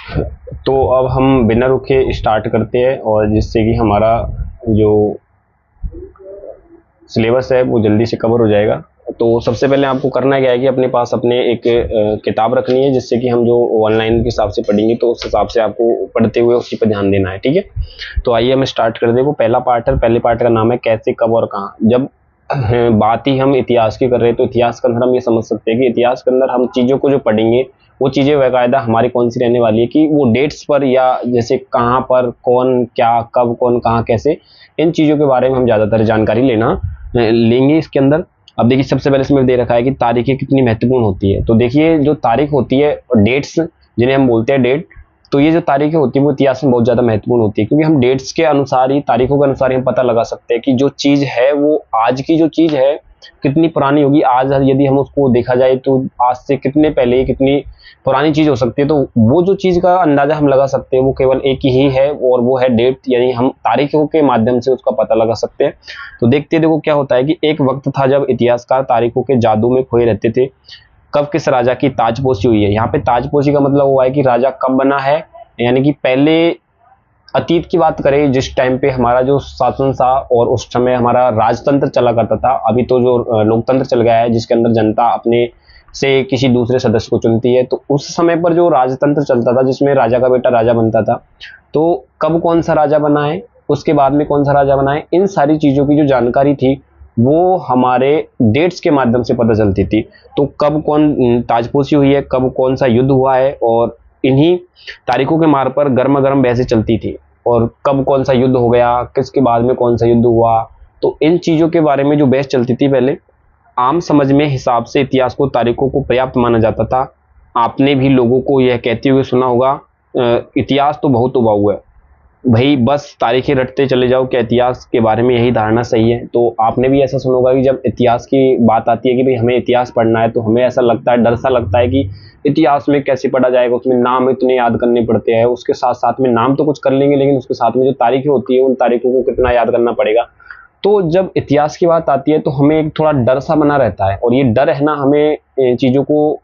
तो अब हम बिना रुके स्टार्ट करते हैं, और जिससे कि हमारा जो सिलेबस है वो जल्दी से कवर हो जाएगा। तो सबसे पहले आपको करना क्या है कि अपने पास अपने एक किताब रखनी है, जिससे कि हम जो ऑनलाइन के हिसाब से पढ़ेंगे तो उस हिसाब से आपको पढ़ते हुए उसी पर ध्यान देना है, ठीक है। तो आइए हम स्टार्ट कर दें। वो पहला पार्ट है, पहले पार्ट का नाम है कैसे, कब और कहाँ। जब बात ही हम इतिहास की कर रहे हैं तो इतिहास के अंदर हम ये समझ सकते हैं कि इतिहास के अंदर हम चीज़ों को जो पढ़ेंगे वो चीज़ें बाकायदा हमारी कौन सी रहने वाली है, कि वो डेट्स पर या जैसे कहाँ पर कौन क्या कब कौन कहाँ कैसे, इन चीज़ों के बारे में हम ज़्यादातर जानकारी लेंगे इसके अंदर। अब देखिए सबसे पहले इसमें दे रखा है कि तारीखें कितनी महत्वपूर्ण होती है। तो देखिए जो तारीख होती है और डेट्स जिन्हें हम बोलते हैं डेट, तो ये जो तारीखें होती है वो इतिहास में बहुत ज़्यादा महत्वपूर्ण होती है, क्योंकि हम डेट्स के अनुसार ही, तारीखों के अनुसार ही हम पता लगा सकते हैं कि जो चीज़ है वो आज की जो चीज़ है कितनी पुरानी होगी। आज यदि हम उसको देखा जाए तो आज से कितने पहले कितनी पुरानी चीज़ हो सकती है। तो वो जो चीज़ का अंदाज़ा हम लगा सकते हैं वो केवल एक ही है, और वो है डेट, यानी हम तारीखों के माध्यम से उसका पता लगा सकते हैं। तो देखते देखो क्या होता है कि एक वक्त था जब इतिहासकार तारीखों के जादू में खोए रहते थे। कब किस राजा की ताजपोशी हुई है। यहाँ पे ताजपोशी का मतलब हुआ है कि राजा कब बना है, यानी कि पहले अतीत की बात करें, जिस टाइम पे हमारा जो शासन था और उस समय हमारा राजतंत्र चला करता था। अभी तो जो लोकतंत्र चल गया है जिसके अंदर जनता अपने से किसी दूसरे सदस्य को चुनती है, तो उस समय पर जो राजतंत्र चलता था जिसमें राजा का बेटा राजा बनता था, तो कब कौन सा राजा बना है, उसके बाद में कौन सा राजा बना है, इन सारी चीज़ों की जो जानकारी थी वो हमारे डेट्स के माध्यम से पता चलती थी। तो कब कौन ताजपोशी हुई है, कब कौन सा युद्ध हुआ है, और इन्हीं तारीखों के मार पर गर्मा गर्म बहसें चलती थी। और कब कौन सा युद्ध हो गया, किसके बाद में कौन सा युद्ध हुआ, तो इन चीज़ों के बारे में जो बहस चलती थी पहले, आम समझ में हिसाब से इतिहास को तारीखों को पर्याप्त माना जाता था। आपने भी लोगों को यह कहते हुए सुना होगा, इतिहास तो बहुत उबाऊ है भाई, बस तारीखें रटते चले जाओ, क्या इतिहास के बारे में यही धारणा सही है। तो आपने भी ऐसा सुना होगा कि जब इतिहास की बात आती है कि भाई हमें इतिहास पढ़ना है, तो हमें ऐसा लगता है, डर सा लगता है कि इतिहास में कैसे पढ़ा जाएगा, उसमें नाम इतने याद करने पड़ते हैं, उसके साथ साथ में नाम तो कुछ कर लेंगे लेकिन उसके साथ में जो तारीखें होती है उन तारीखों को कितना याद करना पड़ेगा। तो जब इतिहास की बात आती है तो हमें एक थोड़ा डर सा बना रहता है, और ये डर है ना, हमें चीज़ों को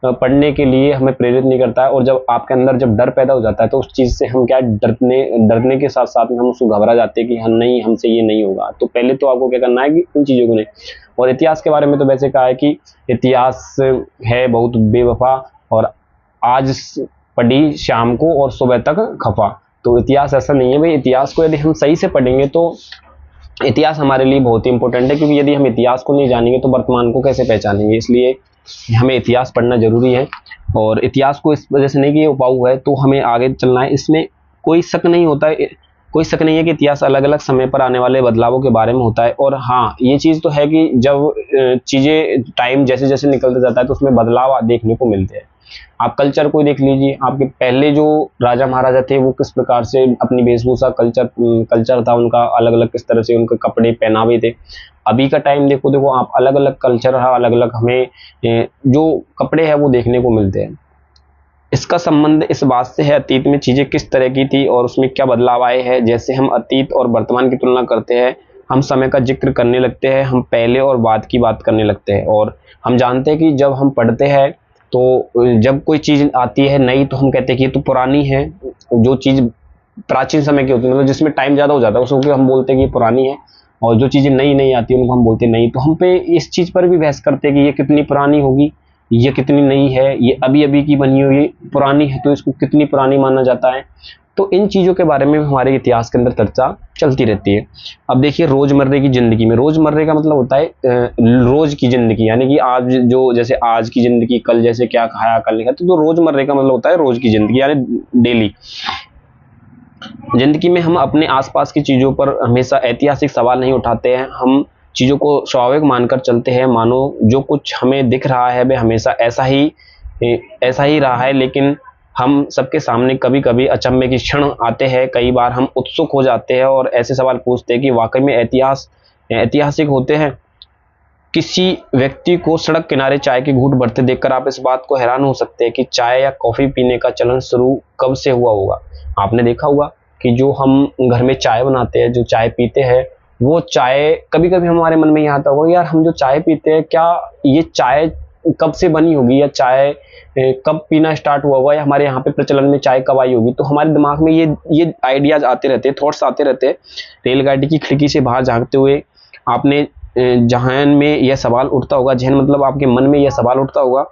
पढ़ने के लिए हमें प्रेरित नहीं करता है। और जब आपके अंदर जब डर पैदा हो जाता है तो उस चीज़ से हम क्या डरने के साथ साथ में हम उसको घबरा जाते हैं कि हम नहीं, हमसे ये नहीं होगा। तो पहले तो आपको क्या करना है कि इन चीज़ों को नहीं। और इतिहास के बारे में तो वैसे कहा है कि इतिहास है बहुत बेवफा, और आज पढ़ी शाम को और सुबह तक खफा। तो इतिहास ऐसा नहीं है भाई, इतिहास को यदि हम सही से पढ़ेंगे तो इतिहास हमारे लिए बहुत ही इंपॉर्टेंट है, क्योंकि यदि हम इतिहास को नहीं जानेंगे तो वर्तमान को कैसे पहचानेंगे। इसलिए हमें इतिहास पढ़ना जरूरी है। और इतिहास को इस वजह से नहीं कि ये उपाऊ है तो हमें आगे चलना है, इसमें कोई शक नहीं होता है। कोई शक नहीं है कि इतिहास अलग अलग समय पर आने वाले बदलावों के बारे में होता है। और हाँ, ये चीज़ तो है कि जब चीज़ें टाइम जैसे जैसे निकलते जाता है तो उसमें बदलाव देखने को मिलते हैं। आप कल्चर को देख लीजिए, आपके पहले जो राजा महाराजा थे वो किस प्रकार से अपनी वेशभूषा, कल्चर था उनका अलग अलग, किस तरह से उनके कपड़े पहनावे थे। अभी का टाइम देखो आप, अलग अलग कल्चर है, अलग अलग हमें जो कपड़े हैं वो देखने को मिलते हैं। इसका संबंध इस बात से है अतीत में चीज़ें किस तरह की थी और उसमें क्या बदलाव आए हैं। जैसे हम अतीत और वर्तमान की तुलना करते हैं, हम समय का जिक्र करने लगते हैं, हम पहले और बाद की बात करने लगते हैं। और हम जानते हैं कि जब हम पढ़ते हैं तो जब कोई चीज़ आती है नई तो हम कहते हैं कि ये तो पुरानी है। जो चीज़ प्राचीन समय की होती है, मतलब जिसमें टाइम ज़्यादा हो जाता है, उसको हम बोलते हैं कि ये पुरानी है। और जो चीज़ें नई नई आती है उनको हम बोलते हैं नई। तो हम पे इस चीज़ पर भी बहस करते हैं कि ये कितनी पुरानी होगी, ये कितनी नई है, ये अभी अभी की बनी हुई पुरानी है तो इसको कितनी पुरानी माना जाता है। तो इन चीज़ों के बारे में हमारे इतिहास के अंदर चर्चा चलती रहती है। अब देखिए रोज़मर्रे की ज़िंदगी में, रोज़मर्रे का मतलब होता है रोज़ की ज़िंदगी, यानी कि आज जो, जैसे आज की ज़िंदगी, कल जैसे क्या खाया कल नहीं खाया, तो रोज़मर्रे का मतलब होता है रोज़ की ज़िंदगी, यानी डेली ज़िंदगी में हम अपने आसपास की चीज़ों पर हमेशा ऐतिहासिक सवाल नहीं उठाते हैं। हम चीज़ों को स्वाभाविक मानकर चलते हैं, मानो जो कुछ हमें दिख रहा है वह हमेशा ऐसा ही रहा है। लेकिन हम सबके सामने कभी कभी अचंभे के क्षण आते हैं, कई बार हम उत्सुक हो जाते हैं और ऐसे सवाल पूछते हैं कि वाकई में ऐतिहासिक होते हैं। किसी व्यक्ति को सड़क किनारे चाय के घूंट भरते देखकर आप इस बात को हैरान हो सकते हैं कि चाय या कॉफ़ी पीने का चलन शुरू कब से हुआ होगा। आपने देखा होगा कि जो हम घर में चाय बनाते हैं, जो चाय पीते हैं, वो चाय कभी कभी हमारे मन में ये आता होगा, यार हम जो चाय पीते हैं क्या ये चाय कब से बनी होगी, या चाय कब पीना स्टार्ट हुआ होगा, या हमारे यहाँ पे प्रचलन में चाय कब आई होगी। तो हमारे दिमाग में ये आइडियाज आते रहते हैं, थॉट्स आते रहते हैं। रेलगाड़ी की खिड़की से बाहर झांकते हुए आपने जहन में यह सवाल उठता होगा, जहन मतलब आपके मन में यह सवाल उठता होगा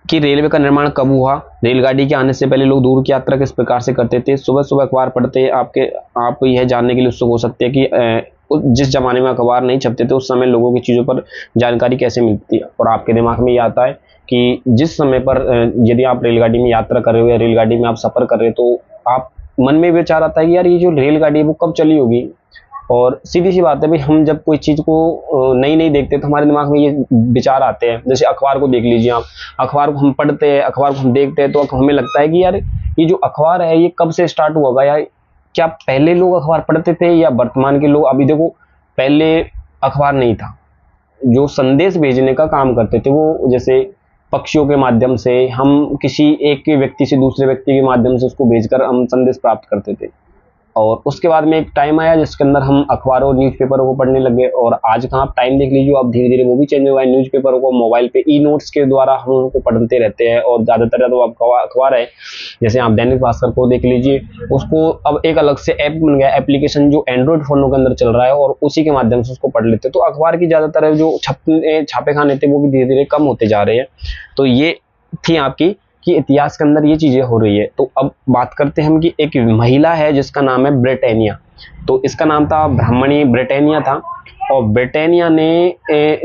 कि रेलवे का निर्माण कब हुआ, रेलगाड़ी के आने से पहले लोग दूर की यात्रा किस प्रकार से करते थे। सुबह सुबह अखबार पढ़ते आप यह जानने के लिए उत्सुक हो सकते हैं कि जिस जमाने में अखबार नहीं छपते थे उस समय लोगों की चीज़ों पर जानकारी कैसे मिलती है। और आपके दिमाग में ये आता है कि जिस समय पर यदि आप रेलगाड़ी में यात्रा कर रहे हो या रेलगाड़ी में आप सफ़र कर रहे हो, तो आप मन में विचार आता है कि यार ये जो रेलगाड़ी है वो कब चली होगी। और सीधी सी बात है भाई, हम जब कोई चीज़ को नई नई देखते हैं तो हमारे दिमाग में ये विचार आते हैं। जैसे अखबार को देख लीजिए आप, अखबार को हम पढ़ते हैं, अखबार को हम देखते हैं, तो हमें लगता है कि यार ये जो अखबार है ये कब से स्टार्ट हुआ होगा, या क्या पहले लोग अखबार पढ़ते थे या वर्तमान के लोग। अभी देखो, पहले अखबार नहीं था, जो संदेश भेजने का काम करते थे वो जैसे पक्षियों के माध्यम से, हम किसी एक व्यक्ति से दूसरे व्यक्ति के माध्यम से उसको भेजकर हम संदेश प्राप्त करते थे। और उसके बाद में एक टाइम आया जिसके अंदर हम अखबारों न्यूज़पेपरों को पढ़ने लगे। और आज का आप टाइम देख लीजिए, अब धीरे धीरे वो भी चेंज हुआ है। न्यूज़पेपरों को मोबाइल पे ई नोट्स के द्वारा हम उनको पढ़ते रहते हैं। और ज़्यादातर तो अखबार है, जैसे आप दैनिक भास्कर को देख लीजिए, उसको अब एक अलग से ऐप बन गया, एप्लीकेशन जो एंड्रॉइड फोनों के अंदर चल रहा है, और उसी के माध्यम से उसको पढ़ लेते हैं। तो अखबार की ज़्यादातर जो छापे खाने थे वो भी धीरे धीरे कम होते जा रहे हैं। तो ये थी आपकी कि इतिहास के अंदर ये चीजें हो रही है। तो अब बात करते हैं हम कि एक महिला है जिसका नाम है ब्रिटानिया। तो इसका नाम था ब्राह्मणी ब्रिटानिया था। और ब्रिटानिया ने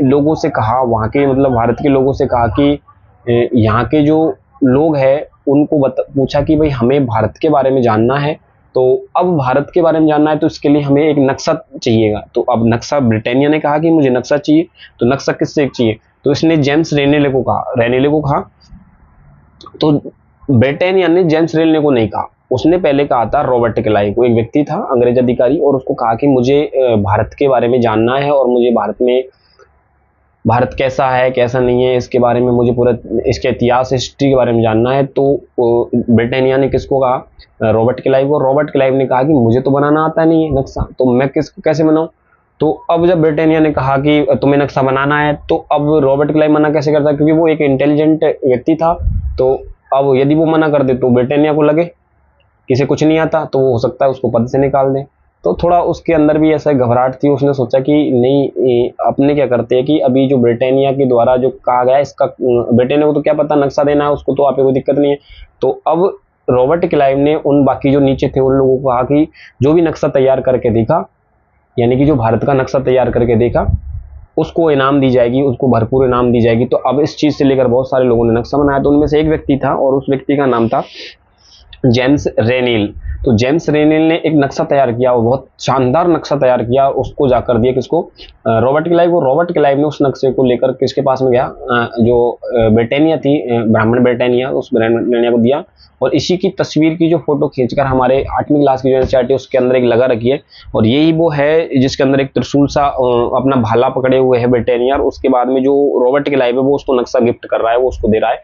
लोगों से कहा, वहाँ के मतलब भारत के लोगों से कहा कि यहाँ के जो लोग हैं उनको पूछा कि भाई हमें भारत के बारे में जानना है। तो अब भारत के बारे में जानना है तो इसके लिए हमें एक नक्शा चाहिएगा। तो अब नक्शा, ब्रिटानिया ने कहा कि मुझे नक्शा चाहिए। तो नक्शा किससे चाहिए, तो इसने जेम्स रेनेले को कहा। तो ब्रिटानिया ने जेम्स रेनेले को नहीं कहा, उसने पहले कहा था रॉबर्ट क्लाइव को, एक व्यक्ति था अंग्रेज अधिकारी, और उसको कहा कि मुझे भारत के बारे में जानना है और मुझे भारत कैसा है कैसा नहीं है इसके बारे में मुझे पूरा इसके इतिहास हिस्ट्री के बारे में जानना है। तो ब्रिटानिया ने किसको कहा, रॉबर्ट क्लाइव को। रॉबर्ट क्लाइव ने कहा कि मुझे तो बनाना आता नहीं है नक्शा, तो मैं किसको कैसे बनाऊं। तो अब जब ब्रिटानिया ने कहा कि तुम्हें नक्शा बनाना है, तो अब रॉबर्ट क्लाइव मना कैसे करता, क्योंकि वो एक इंटेलिजेंट व्यक्ति था। तो अब यदि वो मना कर दे तो ब्रिटानिया को लगे किसे कुछ नहीं आता, तो वो हो सकता है उसको पद से निकाल दे। तो थोड़ा उसके अंदर भी ऐसा घबराहट थी, उसने सोचा कि नहीं, अपने क्या करते हैं कि अभी जो ब्रिटानिया के द्वारा जो कहा गया इसका, ब्रिटानिया को तो क्या पता नक्शा देना है, उसको तो आप कोई दिक्कत नहीं है। तो अब रॉबर्ट क्लाइव ने उन बाकी जो नीचे थे उन लोगों को कहा कि जो भी नक्शा तैयार करके देखा, यानी कि जो भारत का नक्शा तैयार करके देखा, उसको इनाम दी जाएगी, उसको भरपूर इनाम दी जाएगी। तो अब इस चीज़ से लेकर बहुत सारे लोगों ने नक्शा बनाया। तो उनमें से एक व्यक्ति था और उस व्यक्ति का नाम था जेम्स रेनेल। तो जेम्स रेनेल ने एक नक्शा तैयार किया, वो बहुत शानदार नक्शा तैयार किया, उसको जाकर दिया किसको, रॉबर्ट क्लाइव को। रॉबर्ट क्लाइव ने उस नक्शे को लेकर किसके पास में गया, जो ब्रिटानिया थी, ब्राह्मण ब्रिटानिया, उस ब्रिटानिया को दिया। और इसी की तस्वीर की जो फोटो खींचकर हमारे 8वीं क्लास की जो एनसीईआरटी उसके अंदर एक लगा रखी है। और यही वो है जिसके अंदर एक त्रिशूल सा अपना भाला पकड़े हुए है ब्रिटानिया। और उसके बाद में जो रॉबर्ट क्लाइव है वो उसको नक्शा गिफ्ट कर रहा है, वो उसको दे रहा है